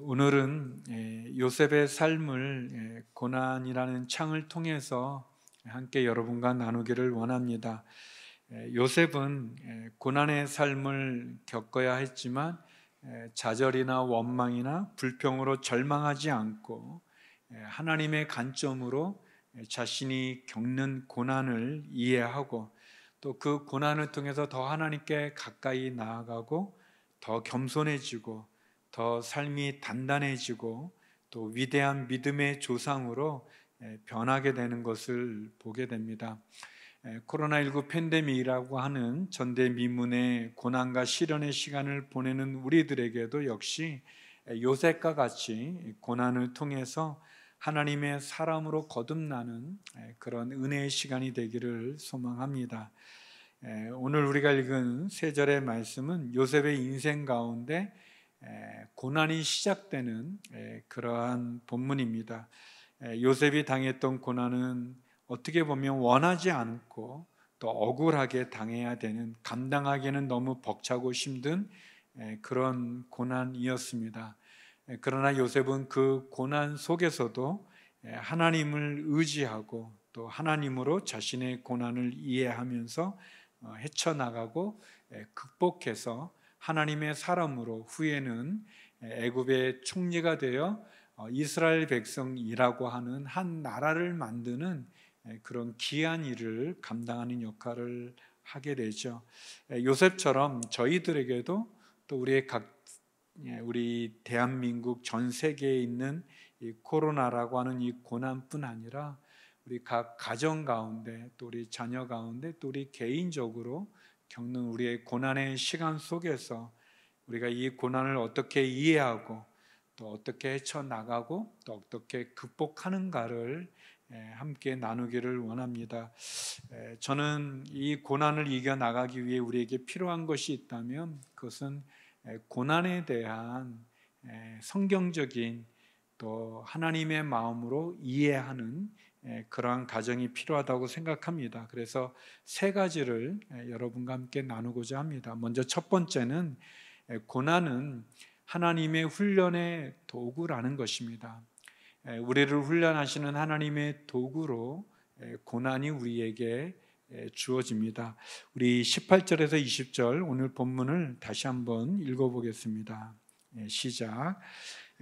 오늘은 요셉의 삶을 고난이라는 창을 통해서 함께 여러분과 나누기를 원합니다. 요셉은 고난의 삶을 겪어야 했지만 좌절이나 원망이나 불평으로 절망하지 않고 하나님의 관점으로 자신이 겪는 고난을 이해하고 또 그 고난을 통해서 더 하나님께 가까이 나아가고 더 겸손해지고 더 삶이 단단해지고 또 위대한 믿음의 조상으로 변하게 되는 것을 보게 됩니다. 코로나19 팬데믹이라고 하는 전대미문의 고난과 시련의 시간을 보내는 우리들에게도 역시 요셉과 같이 고난을 통해서 하나님의 사람으로 거듭나는 그런 은혜의 시간이 되기를 소망합니다. 오늘 우리가 읽은 세 절의 말씀은 요셉의 인생 가운데 고난이 시작되는 그러한 본문입니다. 요셉이 당했던 고난은 어떻게 보면 원하지 않고 또 억울하게 당해야 되는, 감당하기에는 너무 벅차고 힘든 그런 고난이었습니다. 그러나 요셉은 그 고난 속에서도 하나님을 의지하고 또 하나님으로 자신의 고난을 이해하면서 헤쳐나가고 극복해서 하나님의 사람으로 후에는 애굽의 총리가 되어 이스라엘 백성이라고 하는 한 나라를 만드는 그런 귀한 일을 감당하는 역할을 하게 되죠. 요셉처럼 저희들에게도 또 우리 대한민국 전 세계에 있는 이 코로나라고 하는 이 고난뿐 아니라 우리 각 가정 가운데 또 우리 자녀 가운데 또 우리 개인적으로 겪는 우리의 고난의 시간 속에서 우리가 이 고난을 어떻게 이해하고 또 어떻게 헤쳐나가고 또 어떻게 극복하는가를 함께 나누기를 원합니다. 저는 이 고난을 이겨나가기 위해 우리에게 필요한 것이 있다면 그것은 고난에 대한 성경적인 또 하나님의 마음으로 이해하는 그러한 과정이 필요하다고 생각합니다. 그래서 세 가지를 여러분과 함께 나누고자 합니다. 먼저 첫 번째는 고난은 하나님의 훈련의 도구라는 것입니다. 우리를 훈련하시는 하나님의 도구로 고난이 우리에게 주어집니다. 우리 18절에서 20절 오늘 본문을 다시 한번 읽어보겠습니다. 시작.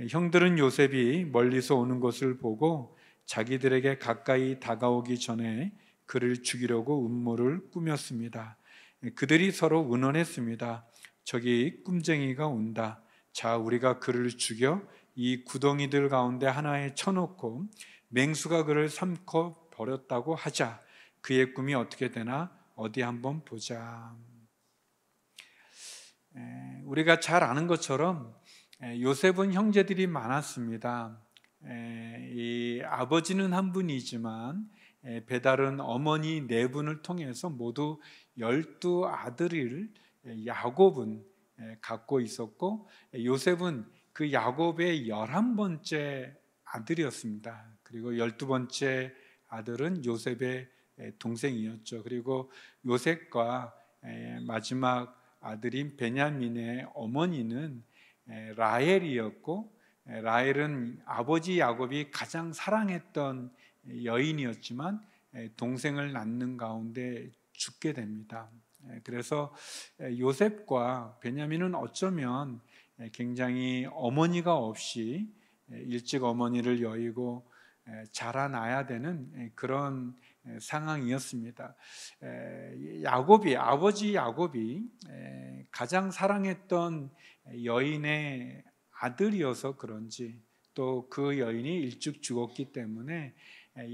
형들은 요셉이 멀리서 오는 것을 보고 자기들에게 가까이 다가오기 전에 그를 죽이려고 음모를 꾸몄습니다. 그들이 서로 의논했습니다. 저기 꿈쟁이가 온다. 자, 우리가 그를 죽여 이 구덩이들 가운데 하나에 쳐놓고 맹수가 그를 삼켜 버렸다고 하자. 그의 꿈이 어떻게 되나 어디 한번 보자. 우리가 잘 아는 것처럼 요셉은 형제들이 많았습니다. 이 아버지는 한 분이지만 배다른 어머니 네 분을 통해서 모두 12아들을 야곱은 갖고 있었고 요셉은 그 야곱의 11번째 아들이었습니다. 그리고 12번째 아들은 요셉의 동생이었죠. 그리고 요셉과 마지막 아들인 베냐민의 어머니는 라헬이었고 라헬은 아버지 야곱이 가장 사랑했던 여인이었지만 동생을 낳는 가운데 죽게 됩니다. 그래서 요셉과 베냐민은 어쩌면 굉장히 어머니가 없이 일찍 어머니를 여의고 자라나야 되는 그런 상황이었습니다. 아버지 야곱이 가장 사랑했던 여인의 아들이어서 그런지 또 그 여인이 일찍 죽었기 때문에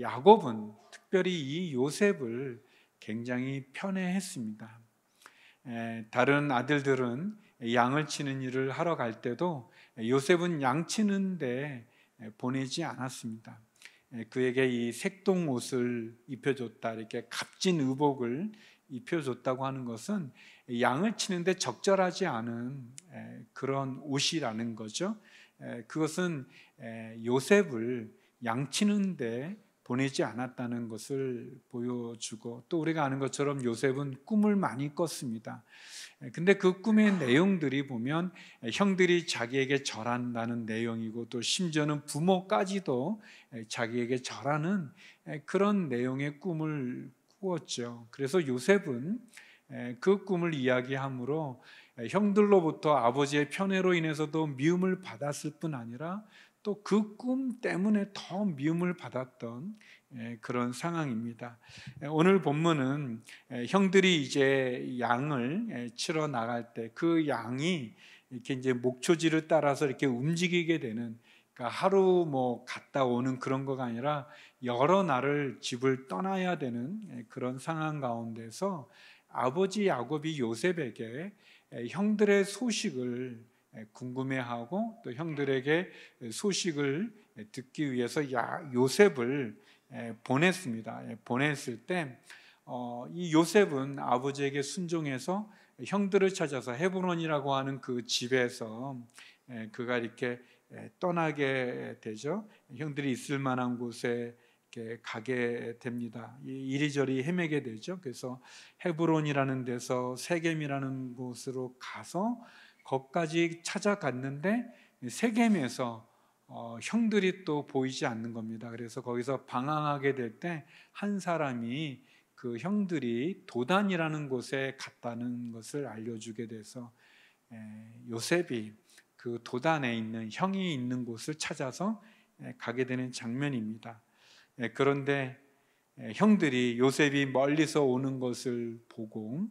야곱은 특별히 이 요셉을 굉장히 편애했습니다. 다른 아들들은 양을 치는 일을 하러 갈 때도 요셉은 양 치는데 보내지 않았습니다. 그에게 이 색동 옷을 입혀줬다, 이렇게 값진 의복을 입혀줬다고 하는 것은 양을 치는데 적절하지 않은 그런 옷이라는 거죠. 그것은 요셉을 양 치는데 보내지 않았다는 것을 보여주고, 또 우리가 아는 것처럼 요셉은 꿈을 많이 꿨습니다. 근데 그 꿈의 내용들이 보면 형들이 자기에게 절한다는 내용이고, 또 심지어는 부모까지도 자기에게 절하는 그런 내용의 꿈을 꾸었죠. 그래서 요셉은 그 꿈을 이야기함으로 형들로부터 아버지의 편애로 인해서도 미움을 받았을 뿐 아니라 또 그 꿈 때문에 더 미움을 받았던 그런 상황입니다. 오늘 본문은 형들이 이제 양을 치러 나갈 때 그 양이 이렇게 이제 목초지를 따라서 이렇게 움직이게 되는, 그러니까 하루 뭐 갔다 오는 그런 거가 아니라 여러 날을 집을 떠나야 되는 그런 상황 가운데서 아버지 야곱이 요셉에게 형들의 소식을 궁금해하고, 또 형들에게 소식을 듣기 위해서 요셉을 보냈습니다. 보냈을 때 이 요셉은 아버지에게 순종해서 형들을 찾아서 헤브론이라고 하는 그 집에서 그가 이렇게 떠나게 되죠. 형들이 있을 만한 곳에 이렇게 가게 됩니다. 이리저리 헤매게 되죠. 그래서 헤브론이라는 데서 세겜이라는 곳으로 가서 거기까지 찾아갔는데 세겜에서 형들이 또 보이지 않는 겁니다. 그래서 거기서 방황하게 될 때 한 사람이 그 형들이 도단이라는 곳에 갔다는 것을 알려주게 돼서 요셉이 그 도단에 있는 형이 있는 곳을 찾아서 가게 되는 장면입니다. 그런데 형들이 요셉이 멀리서 오는 것을 보고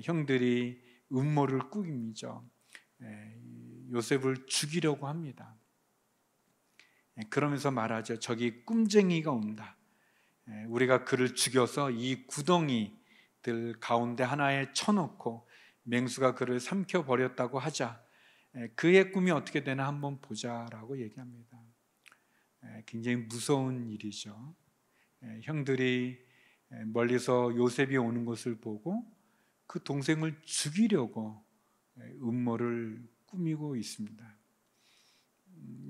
형들이 음모를 꾸깁니다. 요셉을 죽이려고 합니다. 그러면서 말하죠. 저기 꿈쟁이가 온다. 우리가 그를 죽여서 이 구덩이들 가운데 하나에 쳐놓고 맹수가 그를 삼켜버렸다고 하자. 그의 꿈이 어떻게 되나 한번 보자라고 얘기합니다. 굉장히 무서운 일이죠. 형들이 멀리서 요셉이 오는 것을 보고 그 동생을 죽이려고 음모를 꾸미고 있습니다.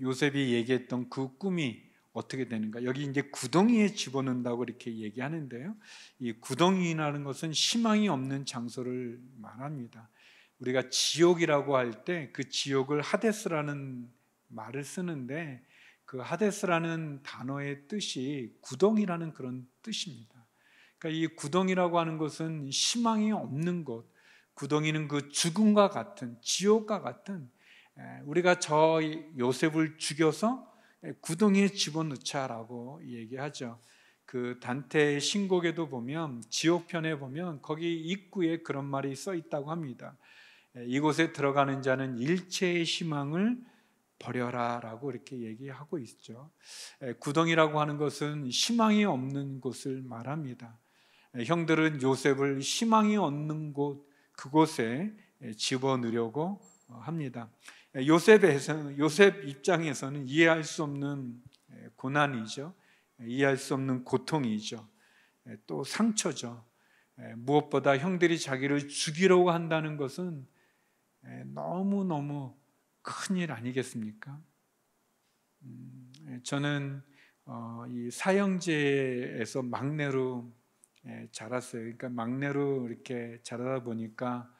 요셉이 얘기했던 그 꿈이 어떻게 되는가? 여기 이제 구덩이에 집어넣는다고 이렇게 얘기하는데요. 이 구덩이라는 것은 희망이 없는 장소를 말합니다. 우리가 지옥이라고 할 때 그 지옥을 하데스라는 말을 쓰는데, 그 하데스라는 단어의 뜻이 구덩이라는 그런 뜻입니다. 그러니까 이 구덩이라고 하는 것은 희망이 없는 곳, 구덩이는 그 죽음과 같은, 지옥과 같은, 우리가 저 요셉을 죽여서 구덩이에 집어넣자라고 얘기하죠. 그 단테의 신곡에도 보면, 지옥편에 보면 거기 입구에 그런 말이 써 있다고 합니다. 이곳에 들어가는 자는 일체의 희망을 버려라 라고 이렇게 얘기하고 있죠. 구덩이라고 하는 것은 희망이 없는 곳을 말합니다. 형들은 요셉을 희망이 없는 곳, 그곳에 집어넣으려고 합니다. 요셉 입장에서는 이해할 수 없는 고난이죠. 이해할 수 없는 고통이죠. 또 상처죠. 무엇보다 형들이 자기를 죽이려고 한다는 것은 너무너무 큰일 아니겠습니까? 저는 이 사형제에서 막내로 자랐어요. 그러니까 막내로 이렇게 자라다 보니까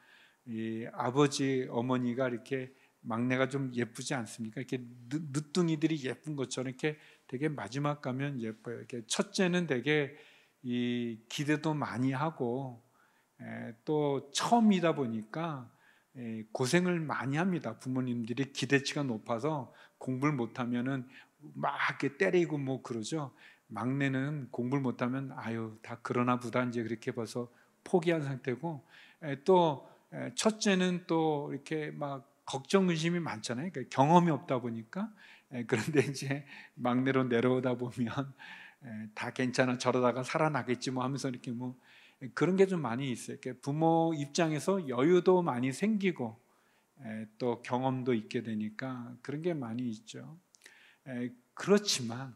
이 아버지 어머니가 이렇게, 막내가 좀 예쁘지 않습니까? 이렇게 늦둥이들이 예쁜 것처럼 이렇게 되게 마지막 가면 예뻐요. 이렇게 첫째는 되게 이 기대도 많이 하고 또 처음이다 보니까 고생을 많이 합니다. 부모님들이 기대치가 높아서 공부를 못하면은 막 이렇게 때리고 뭐 그러죠. 막내는 공부를 못하면 아유 다 그러나 보다 이제 그렇게 벌써 포기한 상태고, 또 첫째는 또 이렇게 막 걱정 의심이 많잖아요. 그러니까 경험이 없다 보니까. 그런데 이제 막내로 내려오다 보면 다 괜찮아, 저러다가 살아나겠지 뭐 하면서 이렇게 뭐 그런 게 좀 많이 있어요. 부모 입장에서 여유도 많이 생기고 또 경험도 있게 되니까 그런 게 많이 있죠. 그렇지만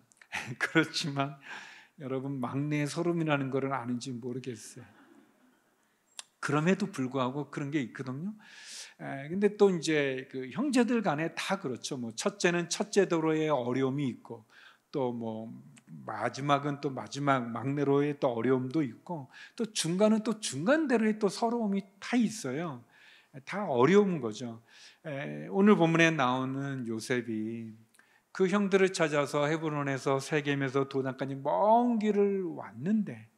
여러분, 막내의 소름이라는 것을 아는지 모르겠어요. 그럼에도 불구하고 그런 게 있거든요. 근데 또 이제 그 형제들 간에 다 그렇죠. 뭐 첫째는 첫째대로의 어려움이 있고, 또 뭐 마지막은 또 마지막 막내로의 또 어려움도 있고 또 중간은 또 중간대로의 또 서러움이 다 있어요. 다 어려운 거죠. 오늘 본문에 나오는 요셉이 그 형들을 찾아서 헤브론에서 세겜에서 도단까지 먼 길을 왔는데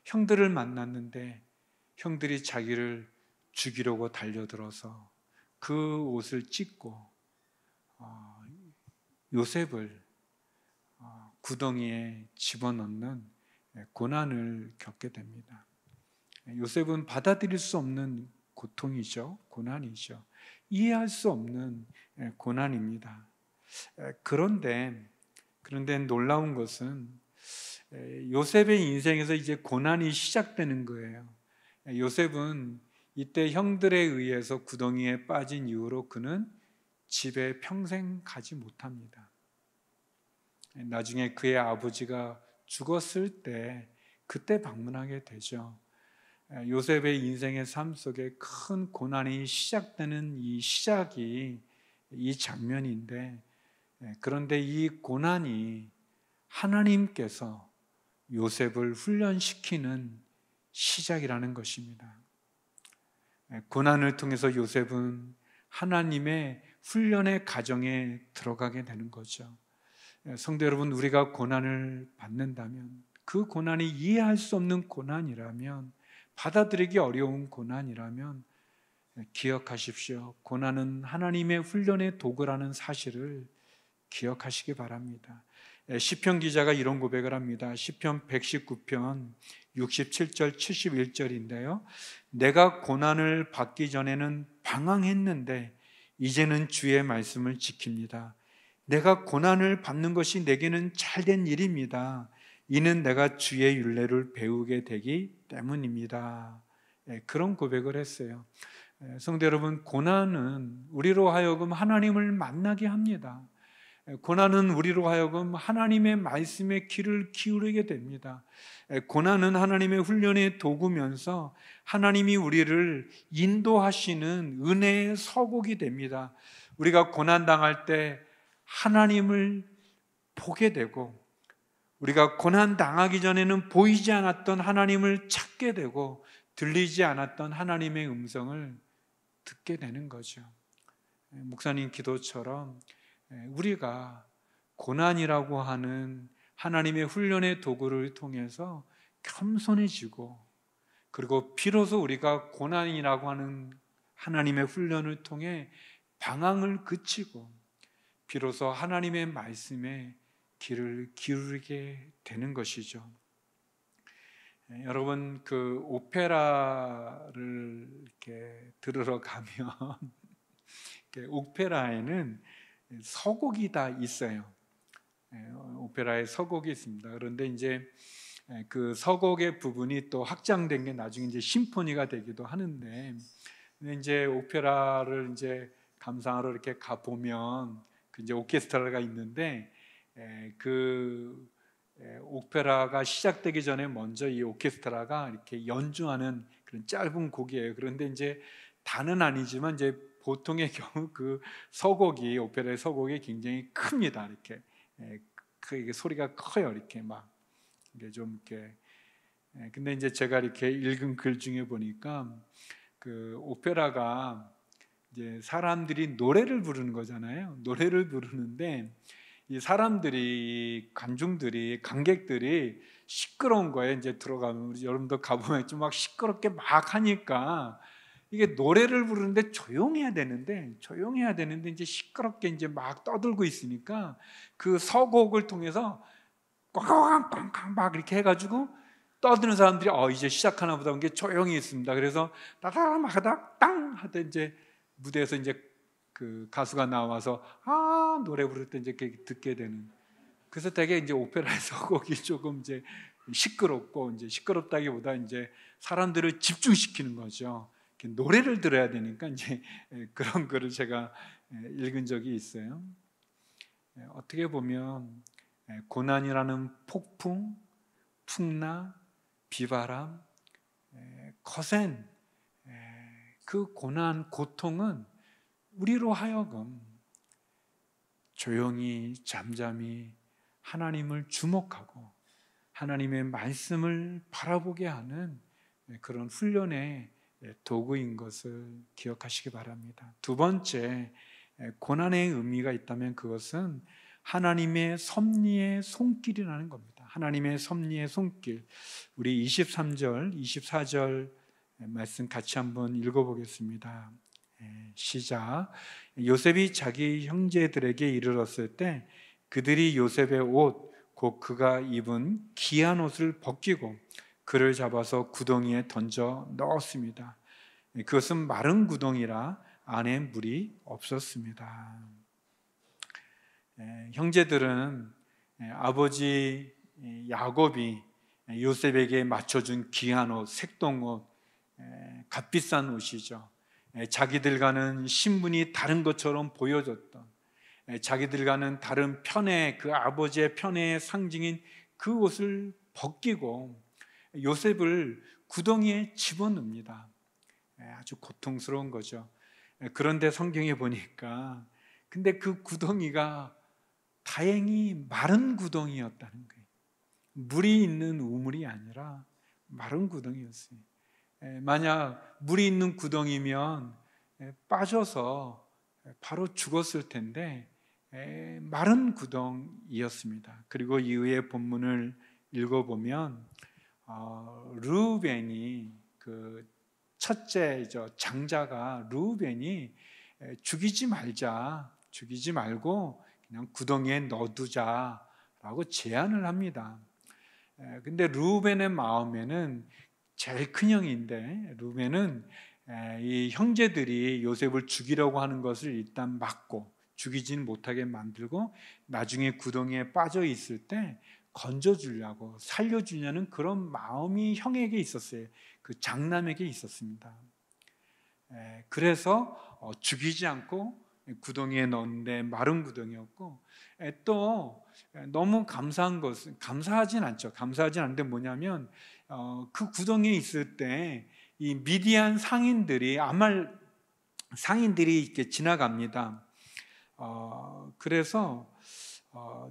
형들을 만났는데 형들이 자기를 죽이려고 달려들어서 그 옷을 찢고 요셉을 구덩이에 집어넣는 고난을 겪게 됩니다. 요셉은 받아들일 수 없는 고통이죠. 고난이죠. 이해할 수 없는 고난입니다. 그런데 놀라운 것은 요셉의 인생에서 이제 고난이 시작되는 거예요. 요셉은 이때 형들에 의해서 구덩이에 빠진 이후로 그는 집에 평생 가지 못합니다. 나중에 그의 아버지가 죽었을 때 그때 방문하게 되죠. 요셉의 인생의 삶 속에 큰 고난이 시작되는 이 시작이 이 장면인데, 그런데 이 고난이 하나님께서 요셉을 훈련시키는 시작이라는 것입니다. 고난을 통해서 요셉은 하나님의 훈련의 과정에 들어가게 되는 거죠. 성도 여러분, 우리가 고난을 받는다면 그 고난이 이해할 수 없는 고난이라면, 받아들이기 어려운 고난이라면 기억하십시오. 고난은 하나님의 훈련의 도구라는 사실을 기억하시기 바랍니다. 시편 기자가 이런 고백을 합니다. 시편 119편 67절 71절인데요. 내가 고난을 받기 전에는 방황했는데 이제는 주의 말씀을 지킵니다. 내가 고난을 받는 것이 내게는 잘된 일입니다. 이는 내가 주의 율례를 배우게 되기 때문입니다. 그런 고백을 했어요. 성도 여러분, 고난은 우리로 하여금 하나님을 만나게 합니다. 고난은 우리로 하여금 하나님의 말씀에 귀를 기울이게 됩니다. 고난은 하나님의 훈련의 도구면서 하나님이 우리를 인도하시는 은혜의 서곡이 됩니다. 우리가 고난당할 때 하나님을 보게 되고, 우리가 고난당하기 전에는 보이지 않았던 하나님을 찾게 되고, 들리지 않았던 하나님의 음성을 듣게 되는 거죠. 목사님 기도처럼 우리가 고난이라고 하는 하나님의 훈련의 도구를 통해서 겸손해지고, 그리고 비로소 우리가 고난이라고 하는 하나님의 훈련을 통해 방황을 그치고 비로소 하나님의 말씀에 귀를 기울이게 되는 것이죠. 여러분, 그 오페라를 이렇게 들으러 가면 오페라에는 서곡이 다 있어요. 오페라에 서곡이 있습니다. 그런데 이제 그 서곡의 부분이 또 확장된 게 나중에 이제 심포니가 되기도 하는데, 이제 오페라를 이제 감상하러 이렇게 가 보면 그 이제 오케스트라가 있는데, 그 오페라가 시작되기 전에 먼저 이 오케스트라가 이렇게 연주하는 그런 짧은 곡이에요. 그런데 이제 다는 아니지만 이제 보통의 경우 그 서곡이, 오페라의 서곡이 굉장히 큽니다. 이렇게 그 소리가 커요. 이렇게 막 이게 좀 이렇게. 근데 이제 제가 이렇게 읽은 글 중에 보니까 그 오페라가 이제 사람들이 노래를 부르는 거잖아요. 노래를 부르는데 이 사람들이, 관중들이, 관객들이 시끄러운 거에 이제 들어가면, 여러분도 가보면 좀 막 시끄럽게 막 하니까 이게 노래를 부르는데 조용해야 되는데 이제 시끄럽게 이제 막 떠들고 있으니까 그 서곡을 통해서 꽝꽝꽝꽝 막 이렇게 해가지고 떠드는 사람들이 이제 시작하나 보다, 이게 조용히 있습니다. 그래서 따다막 하다 땅 하다 이제 무대에서 이제 그 가수가 나와서 노래 부를 때 이제 듣게 되는. 그래서 되게 이제 오페라의 서곡이 조금 이제 시끄럽고, 이제 시끄럽다기보다 이제 사람들을 집중시키는 거죠. 노래를 들어야 되니까 이제 그런 거를 제가 읽은 적이 있어요. 어떻게 보면 고난이라는 폭풍, 풍나, 비바람, 거센 그 고난, 고통은 우리로 하여금 조용히 잠잠히 하나님을 주목하고 하나님의 말씀을 바라보게 하는 그런 훈련의 도구인 것을 기억하시기 바랍니다. 두 번째, 고난의 의미가 있다면 그것은 하나님의 섭리의 손길이라는 겁니다. 하나님의 섭리의 손길. 우리 23절, 24절 말씀 같이 한번 읽어보겠습니다. 시작. 요셉이 자기 형제들에게 이르렀을 때 그들이 요셉의 옷, 곧 그가 입은 귀한 옷을 벗기고 그를 잡아서 구덩이에 던져 넣었습니다. 그것은 마른 구덩이라 안에 물이 없었습니다. 형제들은 아버지 야곱이 요셉에게 맞춰준 귀한 옷, 색동옷, 값비싼 옷이죠. 자기들과는 신분이 다른 것처럼 보여줬던, 자기들과는 다른 편애, 그 아버지의 편애의 상징인 그 옷을 벗기고 요셉을 구덩이에 집어넣습니다. 아주 고통스러운 거죠. 그런데 성경에 보니까 근데 그 구덩이가 다행히 마른 구덩이였다는 거예요. 물이 있는 우물이 아니라 마른 구덩이였어요. 만약 물이 있는 구덩이면 빠져서 바로 죽었을 텐데 마른 구덩이였습니다. 그리고 이후의 본문을 읽어보면 르우벤이 그 첫째죠, 장자가 르우벤이 죽이지 말고 그냥 구덩이에 넣어두자라고 제안을 합니다. 근데 르우벤의 마음에는 제일 큰 형인데 르우벤은 이 형제들이 요셉을 죽이려고 하는 것을 일단 막고 죽이진 못하게 만들고 나중에 구덩이에 빠져 있을 때 건져주려고 살려주려는 그런 마음이 형에게 있었어요. 그 장남에게 있었습니다. 그래서 죽이지 않고 구덩이에 넣었는데 마른 구덩이였고, 또 너무 감사한 것은, 감사하진 않는데 뭐냐면 그 구덩이에 있을 때 이 미디안 상인들이 아말 상인들이 이렇게 지나갑니다. 그래서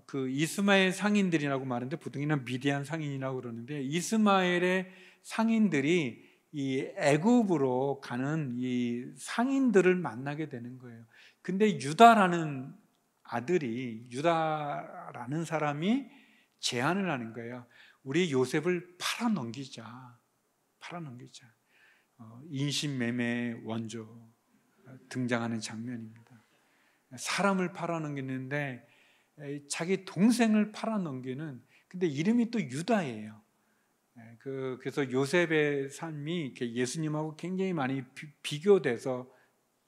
그 이스마엘 상인들이라고 말하는데 보통은 미디안 상인이라고 그러는데, 이스마엘의 상인들이 이 애굽으로 가는 이 상인들을 만나게 되는 거예요. 근데 유다라는 사람이 제안을 하는 거예요. 우리 요셉을 팔아 넘기자. 인신매매 원조 등장하는 장면입니다. 사람을 팔아 넘기는데 자기 동생을 팔아 넘기는, 근데 이름이 또 유다예요. 그래서 요셉의 삶이 예수님하고 굉장히 많이 비교돼서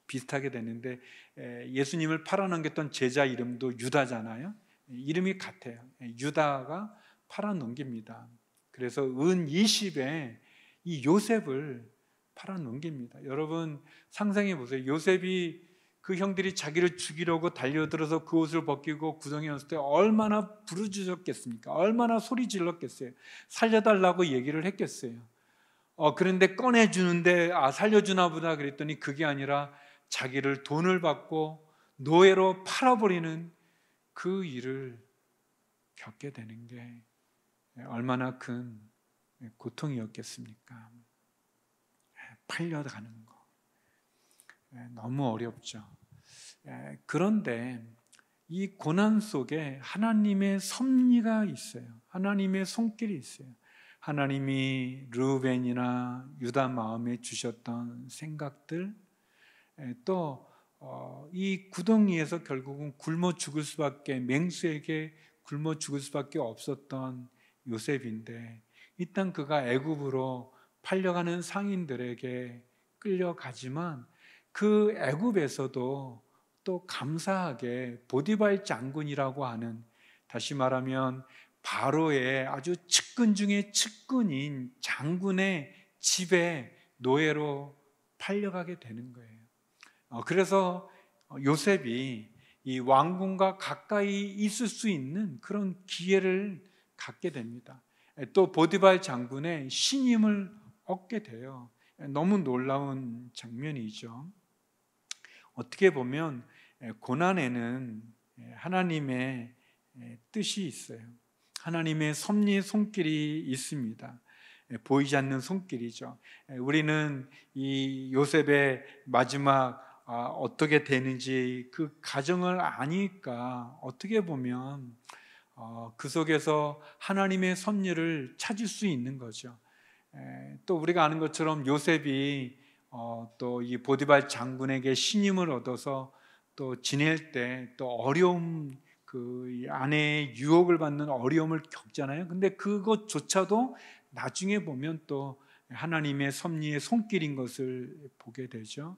비슷하게 되는데, 예수님을 팔아 넘겼던 제자 이름도 유다잖아요. 이름이 같아요. 유다가 팔아 넘깁니다. 그래서 은 20에 이 요셉을 팔아 넘깁니다. 여러분 상상해 보세요. 요셉이 그 형들이 자기를 죽이려고 달려들어서 그 옷을 벗기고 구덩이에 넣었을 때 얼마나 부르짖었겠습니까? 얼마나 소리 질렀겠어요? 살려달라고 얘기를 했겠어요? 그런데 꺼내주는데 살려주나 보다 그랬더니 그게 아니라 자기를 돈을 받고 노예로 팔아버리는 그 일을 겪게 되는 게 얼마나 큰 고통이었겠습니까? 팔려가는 거 너무 어렵죠. 그런데 이 고난 속에 하나님의 섭리가 있어요. 하나님의 손길이 있어요. 하나님이 르우벤이나 유다 마음에 주셨던 생각들, 또 이 구덩이에서 결국은 굶어 죽을 수밖에, 맹수에게 굶어 죽을 수밖에 없었던 요셉인데, 일단 그가 애굽으로 팔려가는 상인들에게 끌려가지만 그 애굽에서도 또 감사하게 보디발 장군이라고 하는, 다시 말하면 바로의 아주 측근 중에 측근인 장군의 집에 노예로 팔려가게 되는 거예요. 그래서 요셉이 이 왕궁과 가까이 있을 수 있는 그런 기회를 갖게 됩니다. 또 보디발 장군의 신임을 얻게 돼요. 너무 놀라운 장면이죠. 어떻게 보면 고난에는 하나님의 뜻이 있어요. 하나님의 섭리의 손길이 있습니다. 보이지 않는 손길이죠. 우리는 이 요셉의 마지막 어떻게 되는지 그 과정을 아니까 어떻게 보면 그 속에서 하나님의 섭리를 찾을 수 있는 거죠. 또 우리가 아는 것처럼 요셉이 또 이 보디발 장군에게 신임을 얻어서 또 지낼 때 또 어려움, 그 아내의 유혹을 받는 어려움을 겪잖아요. 근데 그것조차도 나중에 보면 또 하나님의 섭리의 손길인 것을 보게 되죠.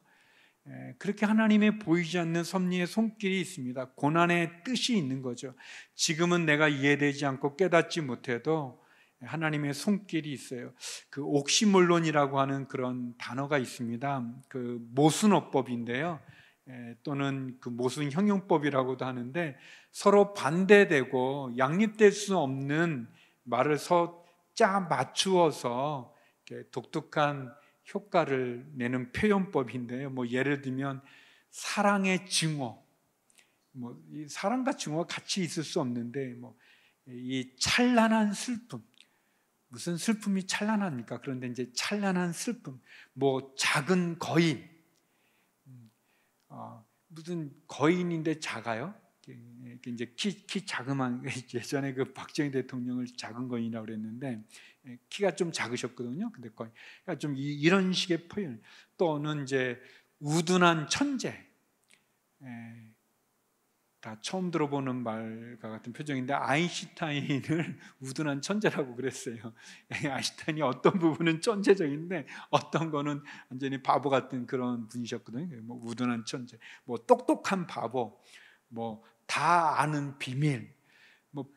그렇게 하나님의 보이지 않는 섭리의 손길이 있습니다. 고난의 뜻이 있는 거죠. 지금은 내가 이해되지 않고 깨닫지 못해도 하나님의 손길이 있어요. 그 옥시몰론이라고 하는 그런 단어가 있습니다. 그 모순어법인데요. 또는 그 모순 형용법이라고도 하는데, 서로 반대되고 양립될 수 없는 말을 짜 맞추어서 독특한 효과를 내는 표현법인데요. 예를 들면 사랑의 증오, 이 사랑과 증오가 같이 있을 수 없는데, 이 찬란한 슬픔, 무슨 슬픔이 찬란합니까? 그런데 이제 찬란한 슬픔, 작은 거인, 무슨 거인인데 작아요? 이제 키 자그만, 예전에 그 박정희 대통령을 작은 거인이라고 그랬는데 키가 좀 작으셨거든요. 근데 그러니까 좀 이런 식의 표현. 또는 이제 우둔한 천재, 다 처음 들어보는 말과 같은 표정인데 아인슈타인을 우둔한 천재라고 그랬어요. 아인슈타인이 어떤 부분은 천재적인데 어떤 거는 완전히 바보 같은 그런 분이셨거든요. 우둔한 천재, 똑똑한 바보, 다 아는 비밀,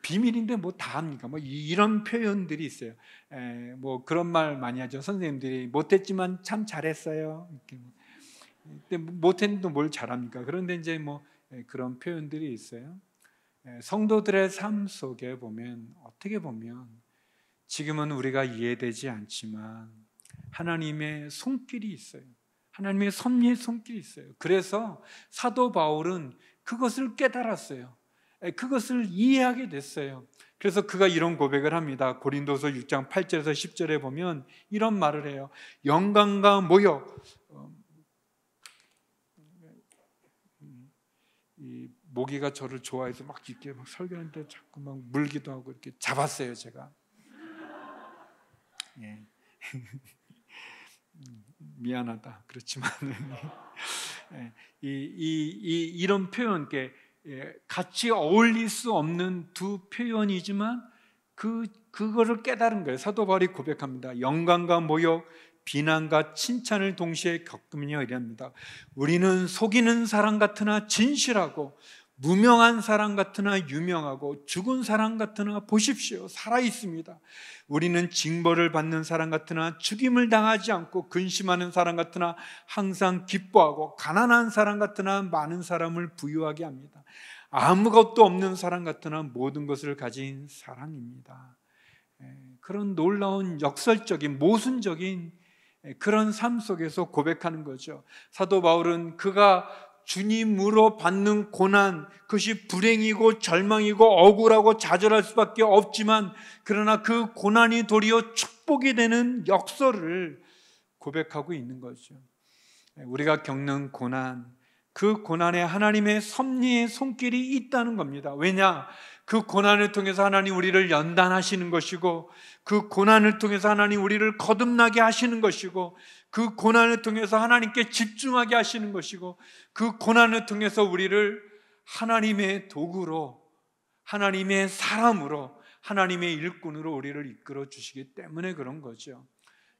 비밀인데 다 합니까? 이런 표현들이 있어요. 그런 말 많이 하죠. 선생님들이 못했지만 참 잘했어요. 근데 못했는데 뭘 잘합니까? 그런데 이제 그런 표현들이 있어요. 성도들의 삶 속에 보면, 어떻게 보면 지금은 우리가 이해되지 않지만 하나님의 손길이 있어요. 하나님의 섭리의 손길이 있어요. 그래서 사도 바울은 그것을 깨달았어요. 그것을 이해하게 됐어요. 그래서 그가 이런 고백을 합니다. 고린도서 6장 8절에서 10절에 보면 이런 말을 해요. 영광과 모욕, 이 모기가 저를 좋아해서 이렇게 설교하는데 자꾸 물기도 하고 이렇게 잡았어요, 제가. 예. 미안하다. 그렇지만 이런 표현, 같이 어울릴 수 없는 두 표현이지만 그거를 깨달은 거예요. 사도 바울이 고백합니다. 영광과 모욕, 비난과 칭찬을 동시에 겪으며 이랍니다. 우리는 속이는 사람 같으나 진실하고, 무명한 사람 같으나 유명하고, 죽은 사람 같으나 보십시오, 살아 있습니다. 우리는 징벌을 받는 사람 같으나 죽임을 당하지 않고, 근심하는 사람 같으나 항상 기뻐하고, 가난한 사람 같으나 많은 사람을 부유하게 합니다. 아무것도 없는 사람 같으나 모든 것을 가진 사람입니다. 그런 놀라운 역설적인, 모순적인 그런 삶 속에서 고백하는 거죠. 사도 바울은 그가 주님으로 받는 고난, 그것이 불행이고 절망이고 억울하고 좌절할 수밖에 없지만, 그러나 그 고난이 도리어 축복이 되는 역설을 고백하고 있는 거죠. 우리가 겪는 고난, 그 고난에 하나님의 섭리의 손길이 있다는 겁니다. 왜냐? 그 고난을 통해서 하나님 우리를 연단하시는 것이고, 그 고난을 통해서 하나님 우리를 거듭나게 하시는 것이고, 그 고난을 통해서 하나님께 집중하게 하시는 것이고, 그 고난을 통해서 우리를 하나님의 도구로, 하나님의 사람으로, 하나님의 일꾼으로 우리를 이끌어 주시기 때문에 그런 거죠.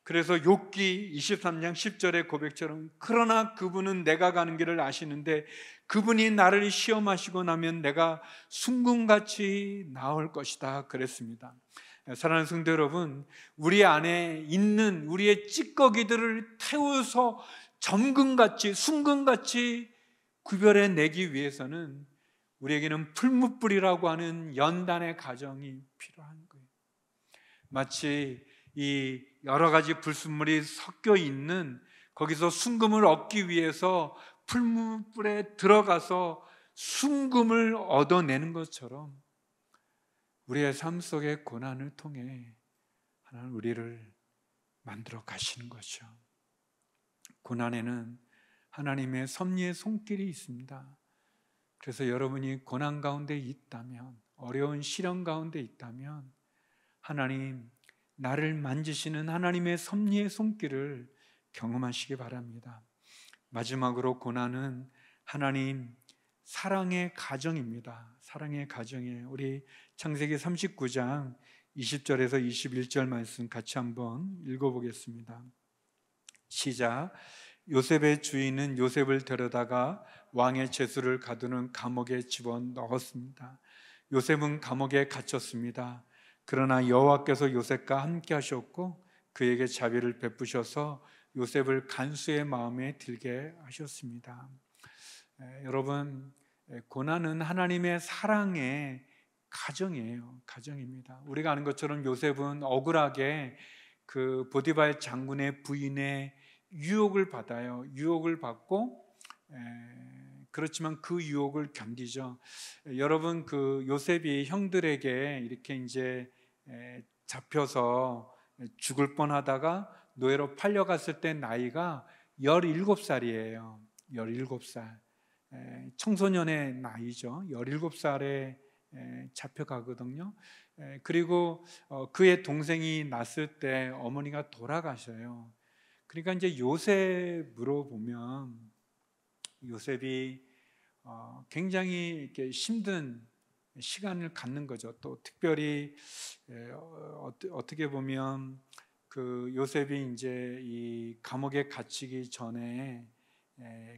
그래서 욥기 23장 10절의 고백처럼, 그러나 그분은 내가 가는 길을 아시는데 그분이 나를 시험하시고 나면 내가 순금같이 나올 것이다 그랬습니다. 사랑하는 성도 여러분, 우리 안에 있는 우리의 찌꺼기들을 태워서 점금같이, 순금같이 구별해 내기 위해서는 우리에게는 풀무불이라고 하는 연단의 과정이 필요한 거예요. 마치 이 여러 가지 불순물이 섞여 있는 거기서 순금을 얻기 위해서 풀무불에 들어가서 순금을 얻어내는 것처럼, 우리의 삶 속의 고난을 통해 하나님 우리를 만들어 가시는 거죠. 고난에는 하나님의 섭리의 손길이 있습니다. 그래서 여러분이 고난 가운데 있다면, 어려운 시련 가운데 있다면 하나님, 나를 만지시는 하나님의 섭리의 손길을 경험하시기 바랍니다. 마지막으로 고난은 하나님 사랑의 가정입니다. 사랑의 가정이에요. 우리 창세기 39장 20절에서 21절 말씀 같이 한번 읽어보겠습니다. 시작. 요셉의 주인은 요셉을 데려다가 왕의 제수를 가두는 감옥에 집어넣었습니다. 요셉은 감옥에 갇혔습니다. 그러나 여호와께서 요셉과 함께 하셨고 그에게 자비를 베푸셔서 요셉을 간수의 마음에 들게 하셨습니다. 여러분, 고난은 하나님의 사랑의 가정이에요. 가정입니다. 우리가 아는 것처럼 요셉은 억울하게 그 보디발 장군의 부인의 유혹을 받아요. 유혹을 받고 그렇지만 그 유혹을 견디죠. 여러분, 그 요셉이 형들에게 이렇게 이제 잡혀서 죽을 뻔하다가 노예로 팔려갔을 때 나이가 17살이에요. 17살. 청소년의 나이죠. 17살에 잡혀가거든요. 그리고 그의 동생이 낳았을 때 어머니가 돌아가셔요. 그러니까 이제 요셉으로 보면 요셉이 굉장히 이렇게 힘든 시간을 갖는 거죠. 또 특별히 어떻게 보면 그 요셉이 이제 이 감옥에 갇히기 전에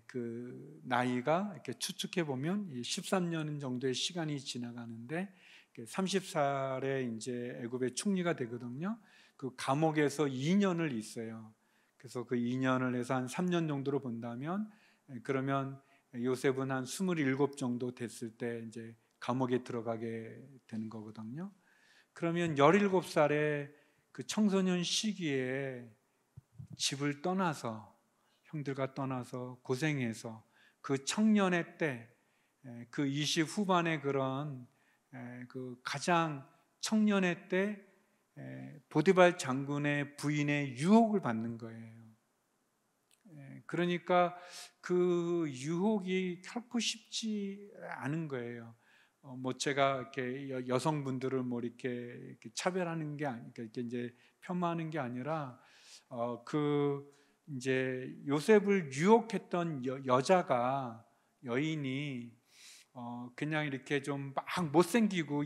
그 나이가 이렇게 추측해 보면 13년 정도의 시간이 지나가는데 30살에 이제 애굽의 총리가 되거든요. 그 감옥에서 2년을 있어요. 그래서 그 2년을 해서 한 3년 정도로 본다면 그러면 요셉은 한 27 정도 됐을 때 이제 감옥에 들어가게 되는 거거든요. 그러면 17살에 그 청소년 시기에 집을 떠나서 형들과 떠나서 고생해서 그 청년의 때, 그 20 후반의 그런 그 가장 청년의 때 보디발 장군의 부인의 유혹을 받는 거예요. 그러니까 그 유혹이 결코 쉽지 않은 거예요. 뭐 제가 이렇게 여성분들을 뭐 이렇게 차별하는 게 아니까 이렇게 이제 폄하하는 게 아니라 그 이제 요셉을 유혹했던 여자가 여인이 그냥 이렇게 좀 막 못생기고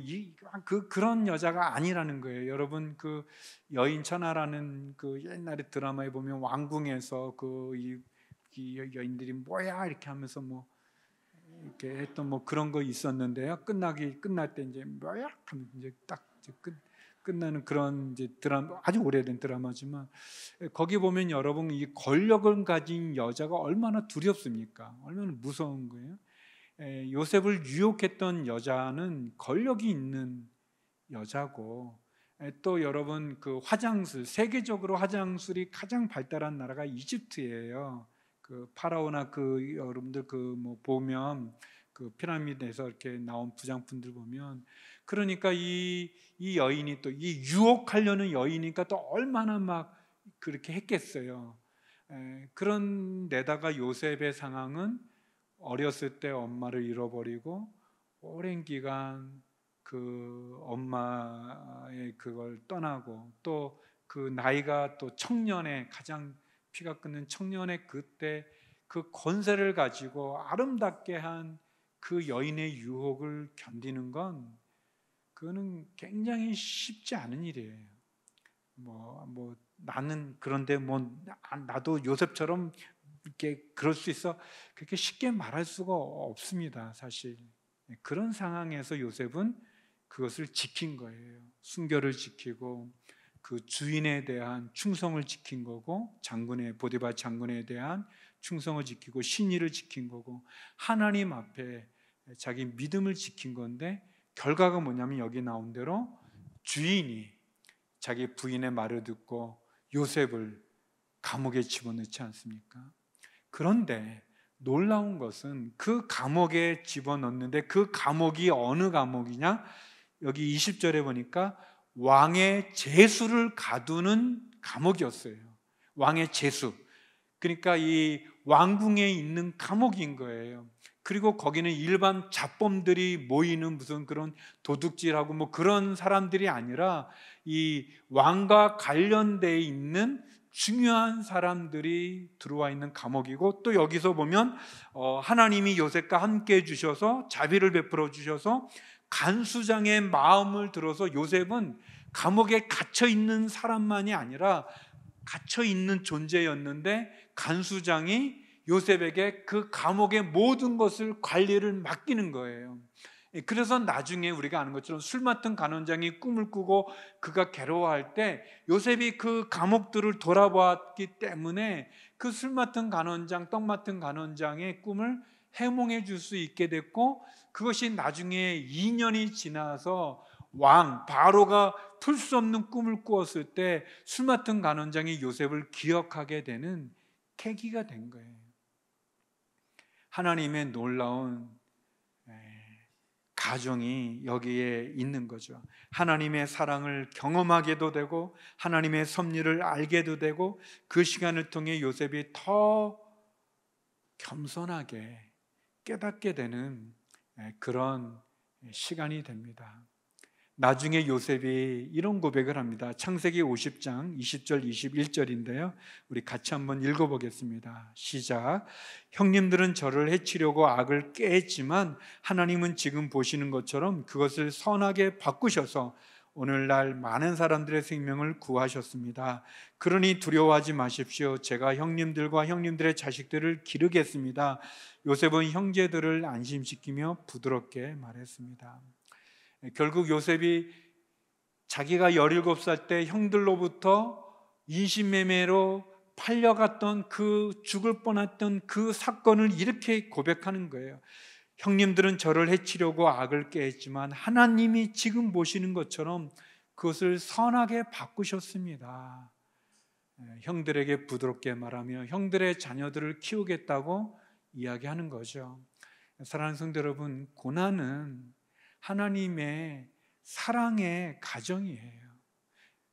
그런 여자가 아니라는 거예요. 여러분, 그 여인 천하라는 그 옛날에 드라마에 보면 왕궁에서 이 여인들이 뭐야 이렇게 하면서 뭐 이렇게 했던 뭐 그런 거 있었는데요. 끝날 때 이제 뭐야 하면 이제 딱 이제 끝나는 그런 이제 드라마, 아주 오래된 드라마지만 거기 보면 여러분 이 권력을 가진 여자가 얼마나 두렵습니까? 얼마나 무서운 거예요. 요셉을 유혹했던 여자는 권력이 있는 여자고 또 여러분 그 화장술, 세계적으로 화장술이 가장 발달한 나라가 이집트예요. 그 파라오나 그 여러분들 그 뭐 보면 그 피라미드에서 이렇게 나온 부장품들 보면 그러니까 이 여인이 또 이 유혹하려는 여인이니까 또 얼마나 막 그렇게 했겠어요. 그런 데다가 요셉의 상황은 어렸을 때 엄마를 잃어버리고 오랜 기간 그 엄마의 그걸 떠나고 또 그 나이가 또 청년의 가장 피가 끓는 청년의 그때 그 권세를 가지고 아름답게 한 그 여인의 유혹을 견디는 건 그거는 굉장히 쉽지 않은 일이에요. 뭐 나는 그런데 뭐 나도 요셉처럼 이렇게 그럴 수 있어 그렇게 쉽게 말할 수가 없습니다. 사실 그런 상황에서 요셉은 그것을 지킨 거예요. 순결을 지키고 그 주인에 대한 충성을 지킨 거고 보디발 장군에 대한 충성을 지키고 신의를 지킨 거고 하나님 앞에 자기 믿음을 지킨 건데 결과가 뭐냐면 여기 나온 대로 주인이 자기 부인의 말을 듣고 요셉을 감옥에 집어넣지 않습니까? 그런데 놀라운 것은 그 감옥에 집어넣는데 그 감옥이 어느 감옥이냐? 여기 20절에 보니까 왕의 제수를 가두는 감옥이었어요. 왕의 제수. 그러니까 이 왕궁에 있는 감옥인 거예요. 그리고 거기는 일반 잡범들이 모이는 무슨 그런 도둑질하고 뭐 그런 사람들이 아니라 이 왕과 관련되어 있는 중요한 사람들이 들어와 있는 감옥이고, 또 여기서 보면 하나님이 요셉과 함께 해주셔서 자비를 베풀어 주셔서 간수장의 마음을 들어서 요셉은 감옥에 갇혀 있는 사람만이 아니라 갇혀 있는 존재였는데 간수장이 요셉에게 그 감옥의 모든 것을 관리를 맡기는 거예요. 그래서 나중에 우리가 아는 것처럼 술 맡은 간원장이 꿈을 꾸고 그가 괴로워할 때 요셉이 그 감옥들을 돌아보았기 때문에 그 술 맡은 간원장, 떡 맡은 간원장의 꿈을 해몽해 줄 수 있게 됐고, 그것이 나중에 2년이 지나서 왕 바로가 풀 수 없는 꿈을 꾸었을 때 술 맡은 간원장이 요셉을 기억하게 되는 계기가 된 거예요. 하나님의 놀라운 가정이 여기에 있는 거죠. 하나님의 사랑을 경험하게도 되고 하나님의 섭리를 알게도 되고, 그 시간을 통해 요셉이 더 겸손하게 깨닫게 되는 그런 시간이 됩니다. 나중에 요셉이 이런 고백을 합니다. 창세기 50장 20절 21절인데요 우리 같이 한번 읽어보겠습니다. 시작. 형님들은 저를 해치려고 악을 꾀했지만 하나님은 지금 보시는 것처럼 그것을 선하게 바꾸셔서 오늘날 많은 사람들의 생명을 구하셨습니다. 그러니 두려워하지 마십시오. 제가 형님들과 형님들의 자식들을 기르겠습니다. 요셉은 형제들을 안심시키며 부드럽게 말했습니다. 결국 요셉이 자기가 17살 때 형들로부터 인신매매로 팔려갔던 그 죽을 뻔했던 그 사건을 이렇게 고백하는 거예요. 형님들은 저를 해치려고 악을 꾀했지만 하나님이 지금 보시는 것처럼 그것을 선하게 바꾸셨습니다. 형들에게 부드럽게 말하며 형들의 자녀들을 키우겠다고 이야기하는 거죠. 사랑하는 성도 여러분, 고난은 하나님의 사랑의 가정이에요.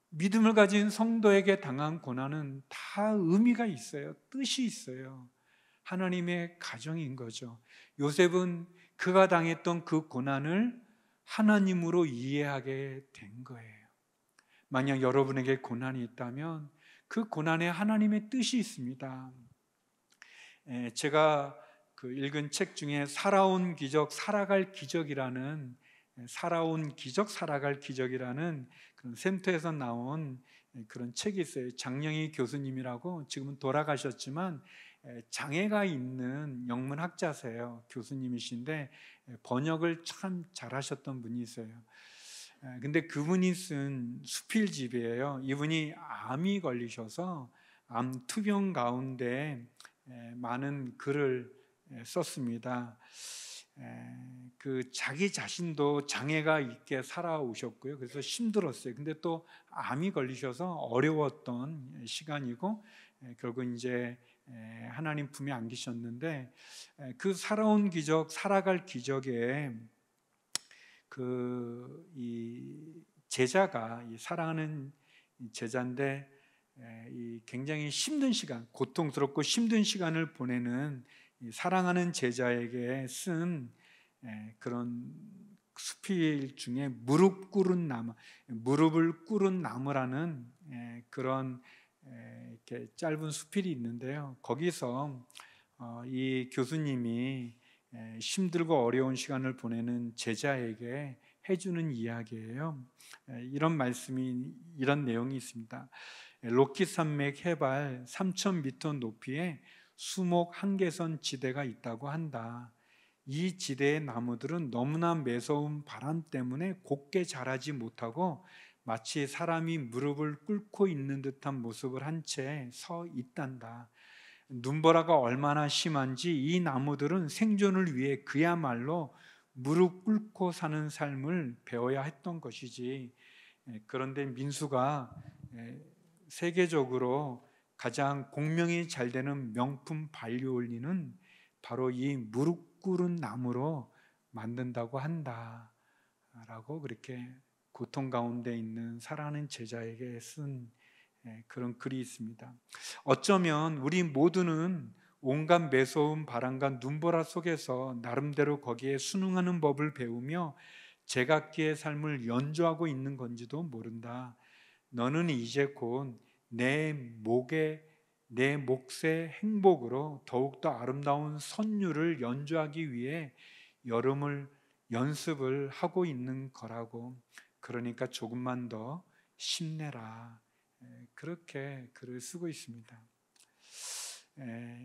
믿음을 가진 성도에게 당한 고난은 다 의미가 있어요. 뜻이 있어요. 하나님의 가정인 거죠. 요셉은 그가 당했던 그 고난을 하나님으로 이해하게 된 거예요. 만약 여러분에게 고난이 있다면 그 고난에 하나님의 뜻이 있습니다. 제가 읽은 책 중에 살아온 기적, 살아갈 기적이라는 살아온 기적, 살아갈 기적이라는 그런 샘터에서 나온 그런 책이 있어요. 장영희 교수님이라고, 지금은 돌아가셨지만 장애가 있는 영문학자세요. 교수님이신데 번역을 참 잘하셨던 분이세요. 근데 그분이 쓴 수필집이에요. 이분이 암이 걸리셔서 암 투병 가운데 많은 글을 썼습니다. 그 자기 자신도 장애가 있게 살아오셨고요. 그래서 힘들었어요. 근데 또 암이 걸리셔서 어려웠던 시간이고, 결국 이제 하나님 품에 안기셨는데, 그 살아온 기적, 살아갈 기적에 이 제자가, 이 사랑하는 제자인데 이 굉장히 힘든 시간, 고통스럽고 힘든 시간을 보내는 사랑하는 제자에게 쓴 그런 수필 중에 무릎 꿇은 나무, 무릎을 꿇은 나무라는 그런 이렇게 짧은 수필이 있는데요. 거기서 이 교수님이 힘들고 어려운 시간을 보내는 제자에게 해주는 이야기예요. 이런 말씀이, 이런 내용이 있습니다. 로키 산맥 해발 3,000m 높이에 수목 한계선 지대가 있다고 한다. 이 지대의 나무들은 너무나 매서운 바람 때문에 곱게 자라지 못하고 마치 사람이 무릎을 꿇고 있는 듯한 모습을 한 채 서 있단다. 눈보라가 얼마나 심한지 이 나무들은 생존을 위해 그야말로 무릎 꿇고 사는 삶을 배워야 했던 것이지. 그런데 민수가 세계적으로 가장 공명이 잘 되는 명품 바이올린은 바로 이 무릎 꿇은 나무로 만든다고 한다. 라고 그렇게 고통 가운데 있는 사랑하는 제자에게 쓴 그런 글이 있습니다. 어쩌면 우리 모두는 온갖 매서운 바람과 눈보라 속에서 나름대로 거기에 순응하는 법을 배우며 제각기의 삶을 연주하고 있는 건지도 모른다. 너는 이제 곧 내 몫의 행복으로 더욱더 아름다운 선율을 연주하기 위해 여름을 연습을 하고 있는 거라고. 그러니까 조금만 더 힘내라. 그렇게 글을 쓰고 있습니다.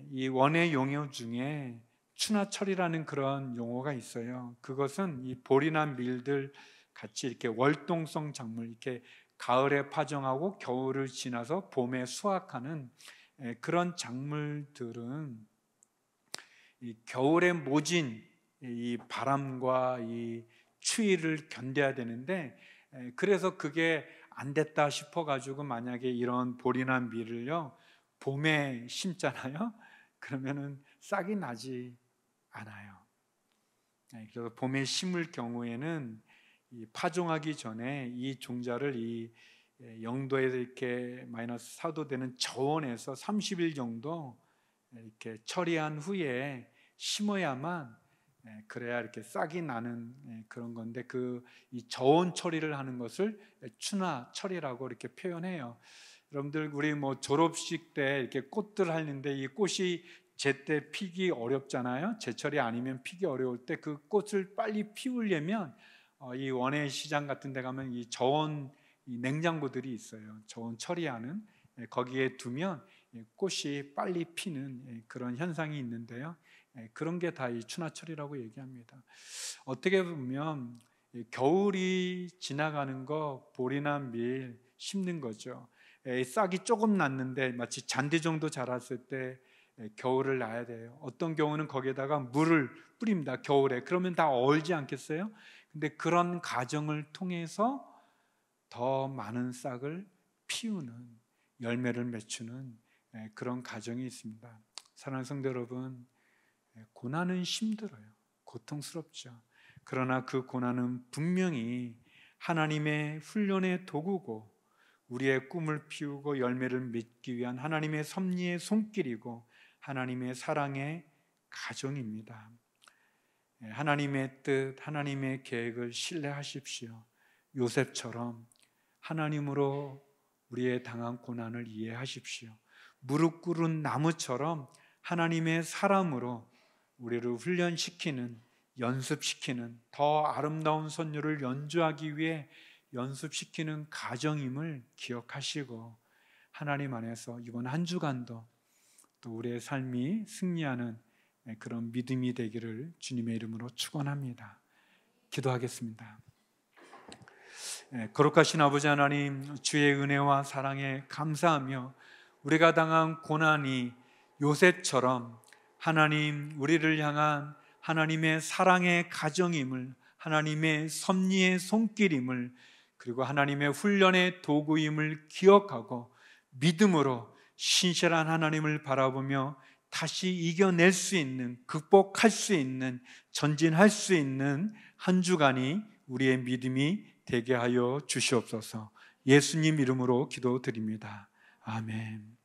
이 원의 용어 중에 추나철이라는 그런 용어가 있어요. 그것은 이 볼이나 밀들 같이 이렇게 월동성 작물, 이렇게 가을에 파종하고 겨울을 지나서 봄에 수확하는 그런 작물들은 이 겨울에 모진 이 바람과 이 추위를 견뎌야 되는데, 그래서 그게 안 됐다 싶어 가지고 만약에 이런 볼이나 밀을요 봄에 심잖아요. 그러면은 싹이 나지 않아요. 그래서 봄에 심을 경우에는 이 파종하기 전에 이 종자를 이 영도에서 이렇게 마이너스 4도 되는 저온에서 30일 정도 이렇게 처리한 후에 심어야만 그래야 이렇게 싹이 나는 그런 건데, 이 저온 처리를 하는 것을 추나 처리라고 이렇게 표현해요. 여러분들 우리 뭐 졸업식 때 이렇게 꽃들 하는데 이 꽃이 제때 피기 어렵잖아요. 제철이 아니면 피기 어려울 때 그 꽃을 빨리 피우려면 이 원예 시장 같은 데 가면 이 저온 이 냉장고들이 있어요. 저온 처리하는, 거기에 두면 꽃이 빨리 피는 그런 현상이 있는데요. 그런 게 다 이 추나철이라고 얘기합니다. 어떻게 보면 겨울이 지나가는 거 볼이나 밀 심는 거죠. 싹이 조금 났는데 마치 잔디 정도 자랐을 때 겨울을 놔야 돼요. 어떤 경우는 거기에다가 물을 뿌립니다. 겨울에. 그러면 다 얼지 않겠어요? 근데 그런 과정을 통해서 더 많은 싹을 피우는, 열매를 맺추는 그런 과정이 있습니다. 사랑하는 성도 여러분, 고난은 힘들어요. 고통스럽죠. 그러나 그 고난은 분명히 하나님의 훈련의 도구고 우리의 꿈을 피우고 열매를 맺기 위한 하나님의 섭리의 손길이고 하나님의 사랑의 가정입니다. 하나님의 뜻, 하나님의 계획을 신뢰하십시오. 요셉처럼 하나님으로 우리의 당한 고난을 이해하십시오. 무릎 꿇은 나무처럼 하나님의 사람으로 우리를 훈련시키는, 연습시키는, 더 아름다운 선율을 연주하기 위해 연습시키는 가정임을 기억하시고 하나님 안에서 이번 한 주간도 또 우리의 삶이 승리하는 그런 믿음이 되기를 주님의 이름으로 축원합니다. 기도하겠습니다. 거룩하신 아버지 하나님, 주의 은혜와 사랑에 감사하며 우리가 당한 고난이 요셉처럼 하나님 우리를 향한 하나님의 사랑의 가정임을, 하나님의 섭리의 손길임을, 그리고 하나님의 훈련의 도구임을 기억하고 믿음으로 신실한 하나님을 바라보며 다시 이겨낼 수 있는, 극복할 수 있는, 전진할 수 있는 한 주간이 우리의 믿음이 되게 하여 주시옵소서. 예수님 이름으로 기도드립니다. 아멘.